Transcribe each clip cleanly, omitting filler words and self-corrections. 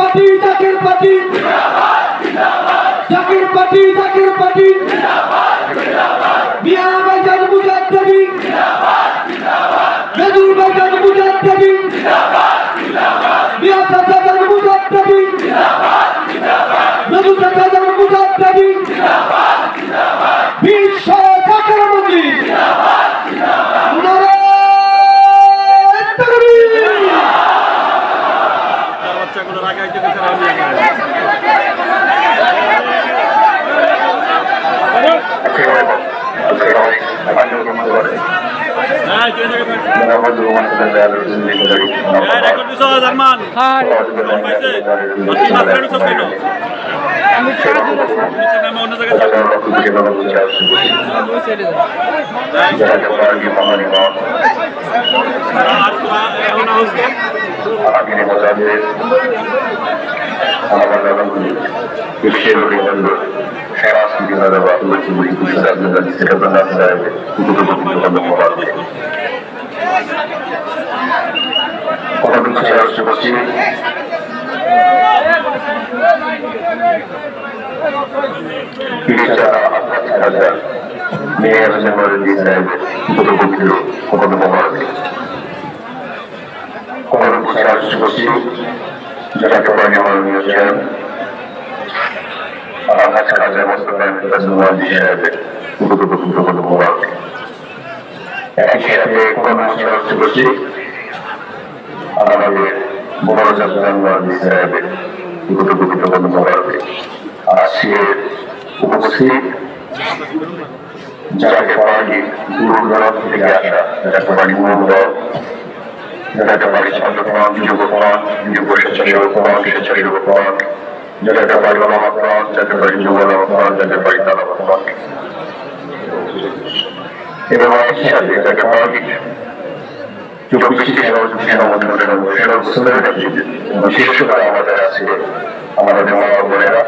Party Zaker party Zaker party Zaker party Mia Bhaijan Mujaddedi Nazrul ভাইজান মুজাদ্দেদি মিয়া চাচাজান মুজাদ্দেদি নজরুল চাচাজান মুজাদ্দেদি বিশ্ব জাকের মন্দির যাকে পারি দূর দূরান্ত থেকে আসা, যাকে পারি মূল যাকে পারি ছাত্রপ্রাণ, যুবপ্রাণ, যুব স্বেচ্ছাসেবকপ্রাণ, স্বেচ্ছাসেবকপ্রাণ, যাকে পারি অনামপ্রাণ, যাকে পারি যুবপ্রাণ, যাকে পারি তারাপ্রাণ, এবং একই সাথে যাকে পারি বিশেষভাবে আমাদের আছে আমাদের মা বোনেরা,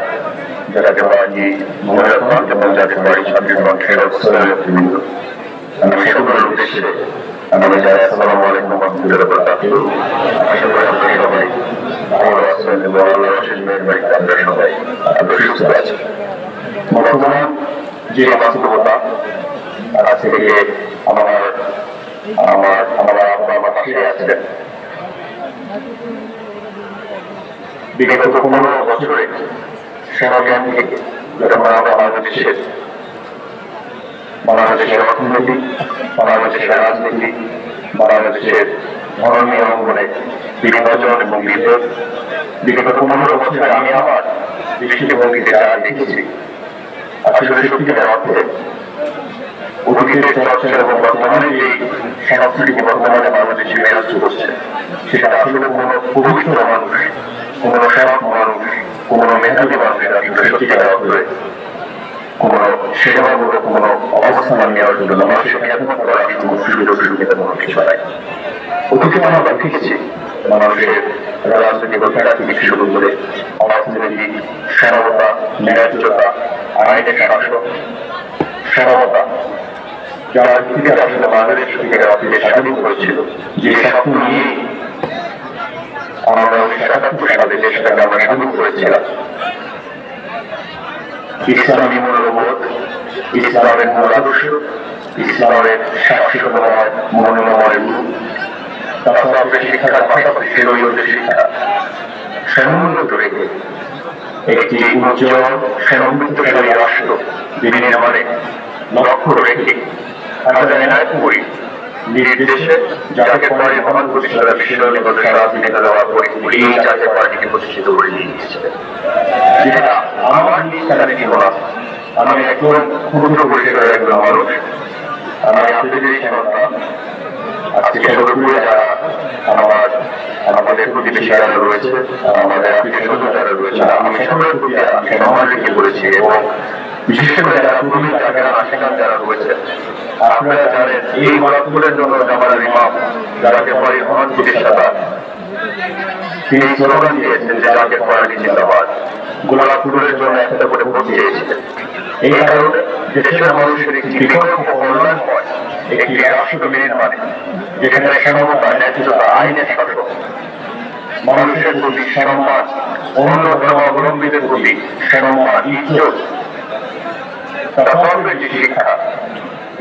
যাকে পারি মহিলা প্রাণ এবং যাকে পারি ছাত্রীপ্রাণ, নেতৃবৃন্দ, আমি সেগুলোর উদ্দেশ্যে আমাদের যারা আসসালামু আলাইকুম ওয়া রাহমাতুল্লাহি ওয়া বারাকাতুহু। আশা করি আপনারা সবাই ভালো আছেন এবং আল্লাহর অশেষ মেহেরবানিতে আমরা সবাই সুস্থ আছি। বর্তমান যে বাস্তবতা আজ থেকে আমার পাশে আছেন, বিগত 15 বছরে সেনাজ্ঞান থেকে যখন বাংলাদেশের অর্থনীতি, বাংলাদেশের রাজনীতি, বাংলাদেশের ধর্মীয় অঙ্গনে বিভাজন এবং বিভেদ বিগত 15 বছরে আমি আমার দৃষ্টিভঙ্গিতে যা দেখেছি, আসলে সত্যিকার অর্থে অতীতের চর্চা এবং বর্তমানে যে সংস্কৃতি বর্তমানে বাংলাদেশে বিরাজ করছে, সেটা আসলে কোনো পবিত্র মানুষ, কোনো সৎ মানুষ, কোনো মেধাবী মানুষেরা কিন্তু সত্যিকার অর্থে কোনো সেবামূলক কোনো অবস্থান নেওয়ার জন্য মানুষের খেদমত করার কোনো সুযোগ সুবিধা কোনো কিছু নাই। অতীতে আমরা দেখেছি মানুষের রাজনৈতিক অধিকার থেকে শুরু করে অর্থনৈতিক সরলতা, ন্যায্যতা, আইনের শাসন, সরলতা, যারা সত্যিকার আসলে বাংলাদেশ সত্যিকার অর্থে স্বাধীন করেছিল, যে স্বপ্ন নিয়ে আমরা ৭৭ দেশটাকে আমরা স্বাধীন করেছিলাম। ইসলামী মূল্যবোধ, ইসলামের মূল আদর্শ, ইসলামের সাহসিকতার মনোনময় রূপ, তাছাড়া শিক্ষার পাশাপাশি সেরোইদের শিক্ষা সমন্বিত রেখে একটি উজ্জ্বল সমৃদ্ধশালী রাষ্ট্র বিনির্মাণে লক্ষ্য রেখে আমরা এনায়ত করি নির্দেশে যাকে পরিবহন প্রতিষ্ঠাতা বিশ্বনিকট সারা বিনেতা দেওয়ার পরে এই জাতীয় পার্টিকে প্রতিষ্ঠিত করে নিয়ে গিয়েছিলেন। যেটা আমার নিষ্ঠানে ছিল না। আমি একজন ক্ষুদ্র পরিসরের একজন মানুষ, আমি আপনাদের সেবা আজকে সদরপুরে যারা আমাদের প্রতিবেশী যারা রয়েছে, আমাদের আত্মীয় স্বজন যারা রয়েছে, আমি সকলের প্রতি সম্মান রেখে বলেছি এবং বিশেষ করে যারা পুরোহিত যারা রয়েছে, আপনারা জানেন এই মানবগুলোর জন্য আমাদের ইমাম যারাকে পরিবহন প্রতিষ্ঠাতা তিনি স্লোগান দিয়েছেন যে যাকে পড়াটি জিন্দাবাদ, গোলাপ ফুলের জন্য একটা করে ভোট দিয়েছিলেন। এই কারণে দেশের মানুষের একটি বিকল্প উন্নয়ন হয়, একটি রাষ্ট্র নির্মাণে যেখানে সমতা, ন্যায্যতা, আইনের শাসন, মানুষের প্রতি সম্মান, অন্য ধর্মাবলম্বীদের প্রতি সম্মান, ইজ্জত, তাসাউফের যে শিক্ষা,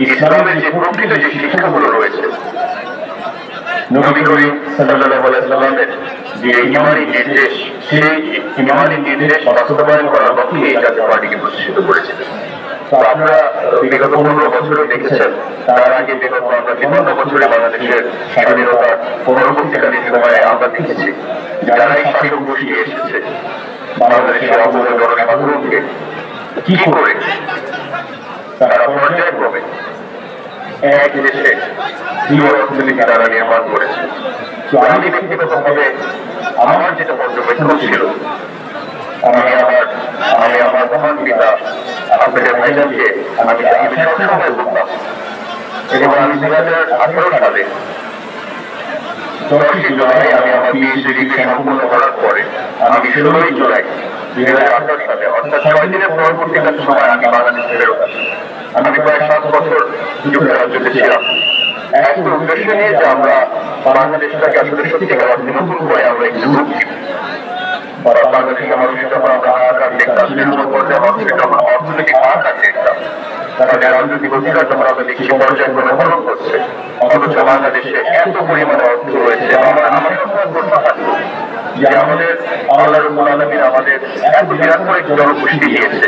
ইসলামের যে প্রকৃত যে শিক্ষাগুলো রয়েছে, নবী করিম সাল্লাল্লাহু আলাইহি ওয়াসাল্লামের যে ইমানি নির্দেশ, সেই ইমানি নির্দেশ বাস্তবায়ন করার লক্ষ্যে এই জাতীয় পার্টিকে প্রতিষ্ঠিত করেছিলেন। তো আপনারা বিগত 15 বছরে দেখেছেন, তার আগে বিগত আমরা বিভিন্ন বছরে বাংলাদেশের স্বাধীনতা পরবর্তীকালীন সময়ে আমরা দেখেছি যারা এই শাসক গোষ্ঠী এসেছে বাংলাদেশের অবৈধ জনসাধারণকে কি করে তারা পর্যায়ক্রমে এক দেশে দৃঢ় অর্থনীতি তারা নির্মাণ করেছে। তো আমি ব্যক্তিগতভাবে আমার যেটা পর্যবেক্ষণ ছিল, আমি আমার মহান পিতা আপনাদের ভাইজানকে আমি সবসময় বলতাম, এবং আমি 2018 সালে 10 জুলাই আমি আমার পিএইচডি ডিগ্রি সম্পূর্ণ করার পরে আমি 16 জুলাই 2018 সালে অর্থাৎ 6 দিনের পরবর্তীকালীন সময় আমি বাংলাদেশে ফেরত আসি। আমি প্রায় 7 বছর যুক্তরাজ্যে ছিলাম। একটা উদ্দেশ্য নিয়ে যে আমরা বাংলাদেশটাকে আসলে সত্যিকার অর্থে নতুন করে আমরা একটু বাংলাদেশের মানুষের যখন আমরা হাহাকার দেখতাম, বিভিন্ন পর্যায়ে মানুষের যখন অর্থনৈতিক হাহাকার দেখতাম, তারা যে রাজনৈতিক অধিকার যখন আমরা দেখছি পর্যায়ক্রমে হরণ করছে, অথচ বাংলাদেশে এত পরিমাণে অর্থ রয়েছে, আমার সবসময় প্রশ্ন থাকতো যে আমাদের আল্লাহ রাব্বুল আলামিন আমাদের এত বিরাট করে জনগোষ্ঠী দিয়েছে,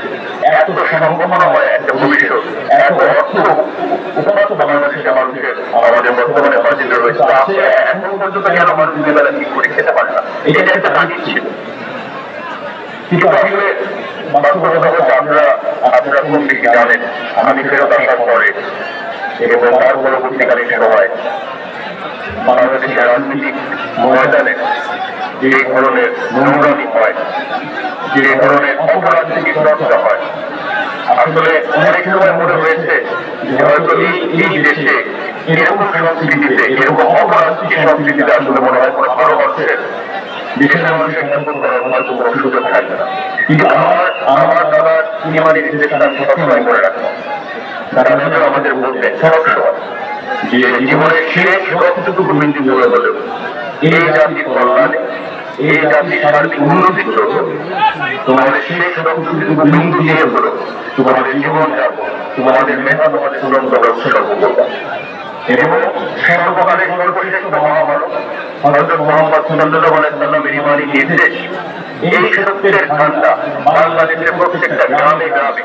এত সম্ভাবনাময় একটা ভবিষ্যৎ, এত অর্থ উপলব্ধ বাংলাদেশের মানুষের আমাদের বর্তমানে বাজেটে রয়েছে, এখন পর্যন্ত কেন আমার দুই বেলা ঠিক করে খেতে পারে না, এটা একটা তাগিদ ছিল। কিন্তু আসলে বাস্তবতা হচ্ছে আপনারা কোন দিকে জানেন, আমি ফেরত আসার পরে এবং তার পরবর্তীকালীন সময় বাংলাদেশের রাজনৈতিক ময়দানে যে ধরনের নোংরামি হয়, যে ধরনের অপরাজনৈতিক চর্চা হয়, আসলে অনেক সময় মনে হয়েছে যে হয়তো এই দেশে এরকম সংস্কৃতিতে, এরকম অপরাজনৈতিক সংস্কৃতিতে আসলে মনে হয় কোনো ভালো মানুষের দেশের মানুষের সম্পর্ক করার হয়তো কোনো সুযোগ থাকবে না। কিন্তু আমার দাদার ইমানি নির্দেশনা আমি সবসময় করে রাখবো। তারা যেন আমাদের বলতেন সবসময় যে জীবনের শেষ রক্তটুকু বিন্দু করে হলেও এই জাতির কল্যাণে, এই জাতির সার্বিক উন্নতির জন্য তোমাদের শেষ রক্তটুকু বিন্দু দিয়ে হলেও তোমাদের জীবন যাপন, তোমাদের মেধা, তোমাদের সুরঙ্গ উৎসর্গ করবে। এবং সর্বকালের সর্বশ্রেষ্ঠ মহামানব হযরত মুহাম্মদ সাল্লাল্লাহু আলাইহি ওয়াসাল্লামের ইমানি নির্দেশ, এই সত্যের ঠান্ডা বাংলাদেশের প্রত্যেকটা গ্রামে গ্রামে,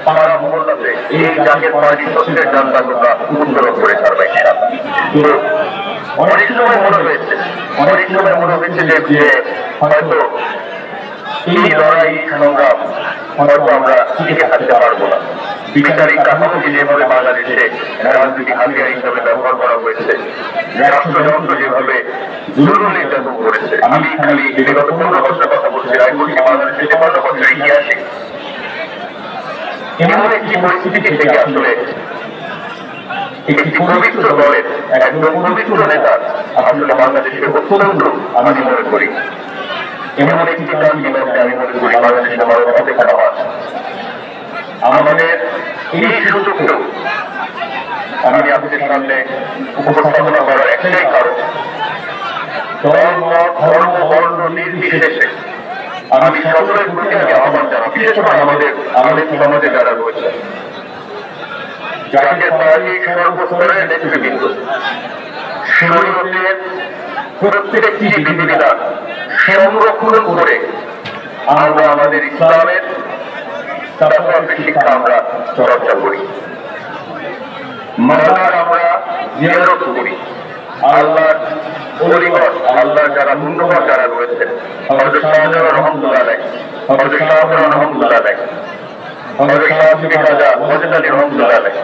পাড়া মহল্লাতে এই জাতীয় পার্টি সত্যের ঠান্ডা তোমরা উত্তোলন করে ছাড়বে ইনশাআল্লাহ। অনেক সময় মনে হয়েছে যে হয়তো এই লড়াই, সংগ্রাম হয়তো আমরা টিকে থাকতে পারবো না। বিচারিক কাঠামোকে যেভাবে বাংলাদেশে রাজনৈতিক হাতিয়ার হিসাবে ব্যবহার করা হয়েছে, রাষ্ট্রযন্ত্র যেভাবে জুলুম নির্যাতন করেছে, আমি খালি বিগত 15 বছরের কথা বলছি, বাংলাদেশের 15 বছরের ইতিহাসে এমন একটি পরিস্থিতি থেকে আসলে একটি পবিত্র দলের একজন পবিত্র নেতার আসলে বাংলাদেশের অত্যন্ত আমি মনে করি এমন একটি কারণ যেভাবে আমি মনে করি বাংলাদেশের আমার অপেক্ষা নেওয়া আমাদের এই সুযোগকেও আমি আপনাদের সামনে উপস্থাপনা করার একটাই কারণ, ধর্ম, বর্ণ নির্বিশেষে আমি সকলের প্রতি আমি আহ্বান জানাই, বিশেষ করে আমাদের সমাজে যারা রয়েছে, জাতীয় পার্টি সর্বস্তরের নেতৃবৃন্দ, শরীয়তের প্রত্যেকটি বিধিবিধান সংরক্ষণ করে আমরা আমাদের ইসলামের তাসাউফের শিক্ষা আমরা চর্চা করি, মাজার আমরা জিয়ারত করি, আল্লাহর পরিবার, আল্লাহর যারা পুণ্যবান যারা রয়েছেন, হযরত শাহজালাল রহমাতুল্লাহ আলাইহি, হযরত শাহজালাল রহমাতুল্লাহ আলাইহি, হযরত শাহজালাল রাজা ওয়াজদানি রহমাতুল্লাহ আলাইহি,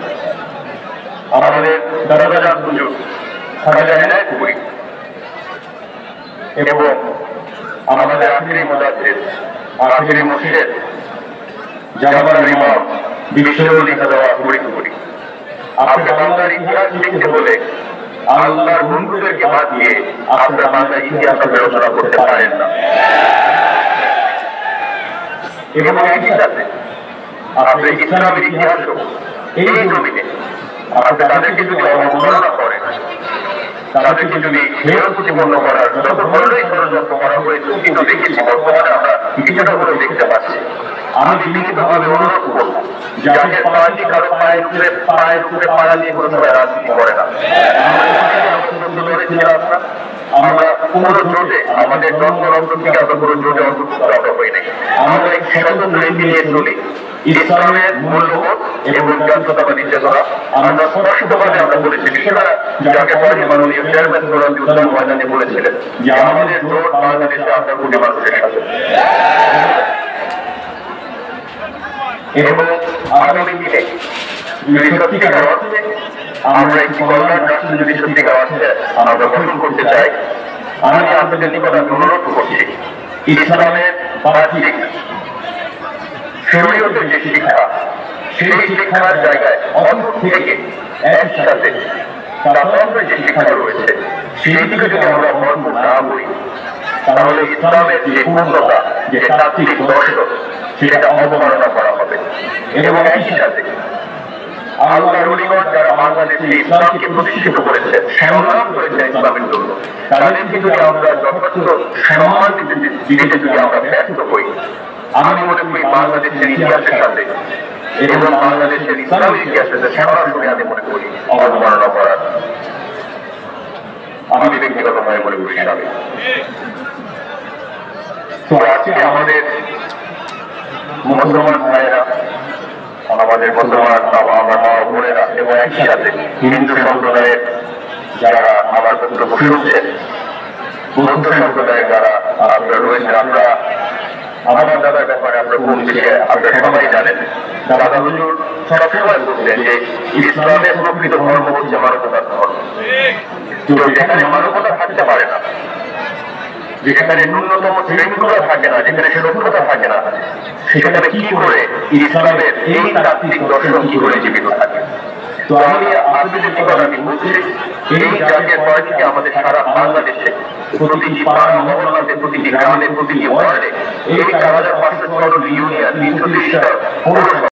আমাদের দাদা হুজুর খাজা ইনায়েত করি, এবং আমাদের আখিরি মুজাদ্দিদ, আখিরি মুর্শিদ জামাল ইমাম বিশ্বনবী খাজা ফরিদ করি। আপনার বাংলার ইতিহাস লিখতে হলে আল্লাহর বন্ধুদেরকে বাদ দিয়ে আপনার বাংলার ইতিহাস আলোচনা করতে পারেন না। এবং একই সাথে আপনার ইসলামের ইতিহাসও এই জমিনে আপনি তাদেরকে যদি অবমাননা করেন, তাদেরকে যদি হেয় প্রতিপন্ন করার যত ধরনের ষড়যন্ত্র করা হয়েছে, কিন্তু দেখেছি বর্তমানে আমরা কিছুটা করে দেখতে পাচ্ছি। আমি বিনীতভাবে অনুরোধ করব, যাকে পার্টি কারো পায়ের উপরে পাড়া দিয়ে কোনো সময় রাজনীতি করে না। আমরা কোন জোটে আমাদের জন্ম রক্ত থেকে আমরা কোন জোটে অন্তর্ভুক্ত হই নাই। আমরা এক স্বতন্ত্র নীতি নিয়ে চলি। ইসলামের মূল্যবোধ এবং জাতীয়তাবাদী চেতনা আমরা স্পষ্টভাবে আমরা বলেছি। সেটা যাকে পার্টি মাননীয় চেয়ারম্যান সোহরাওয়ার্দী উদ্যান ময়দানে বলেছিলেন যে আমাদের জোট বাংলাদেশে 8 কোটি মানুষের সাথে, এবং আগামী দিনে যদি সত্যিকার অর্থে আমরা একটি কল্যাণ রাষ্ট্র যদি সত্যিকার অর্থে আমরা গঠন করতে চাই, আমি আপনাদের নিকট অনুরোধ করছি ইসলামের বাহ্যিক শরীয়তের যে শিক্ষা, সেই শিক্ষার জায়গায় অন্তর থেকে একই সাথে তাত্ত্বিক যে শিক্ষাটা রয়েছে সেই দিকে যদি আমরা ভরপুর না হই, তাহলে ইসলামের যে পূর্ণতা, যে তাত্ত্বিক দর্শন, সেটা অবমাননা করা হবে। এবং একই সাথে আল্লাহর ওলিগণ যারা বাংলাদেশে ইসলামকে প্রতিষ্ঠিত করেছে, সংগ্রাম করেছে ইসলামের জন্য, তাদেরকে যদি আমরা যথার্থ সম্মান দিতে যদি আমরা ব্যর্থ হই, আমি মনে করি বাংলাদেশের ইতিহাসের সাথে এবং বাংলাদেশের ইসলামের ইতিহাসের সাথে সরাসরি আমি মনে করি অবমাননা করার আমি ব্যক্তিগতভাবে মনে করি হবে। তো আজকে আমাদের মুসলমান ভাইয়েরা, আমাদের মুসলমান বাবা বোনেরা এবং একই সাথে হিন্দু সম্প্রদায়ের যারা আমার বক্তব্য শুনছেন, বৌদ্ধ সম্প্রদায়ের যারা আপনারা রয়েছেন, আমরা আমার দাদার ব্যাপারে আমরা কোন দিকে আপনারা সবাই জানেন। দাদা হুজুর সবসময় বলতেন যে ইসলামের প্রকৃত ধর্ম হচ্ছে মানবতার ধর্ম। তো যেখানে মানবতা থাকতে পারে না, যেখানে ন্যূনতম শৃঙ্খলা থাকে না, যেখানে সুরক্ষতা থাকে না, সেখানে কি করে ইসলামের এই তাত্ত্বিক দর্শন কি করে জীবিত থাকে? তো আমি আপনাদের নিকট আমি বলছি, এই জাতীয় পার্টিকে আমাদের সারা বাংলাদেশে প্রতিটি পাড়া মহল্লাতে, প্রতিটি গ্রামে, প্রতিটি ওয়ার্ডে এই 4500 ইউনিয়ন, 330টা পৌরসভা